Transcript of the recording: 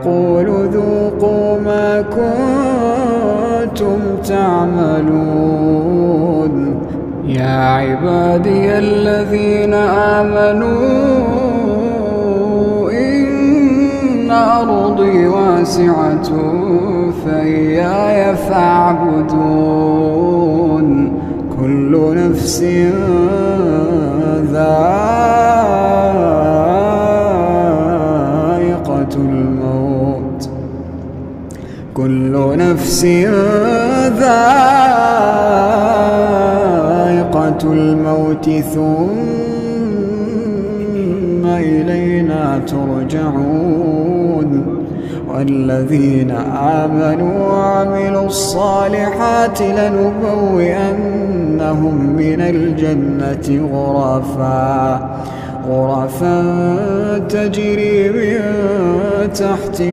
قولوا ذوقوا ما كنتم تعملون. يا عبادي الذين آمنوا إن أرضي واسعة فإياي فاعبدون. كل نفس ذائقة الموت، كل نفس ذائقة الموت ثم إلينا ترجعون. والذين آمنوا وعملوا الصالحات لنبوئنهم من الجنة غرفا تجري من تحت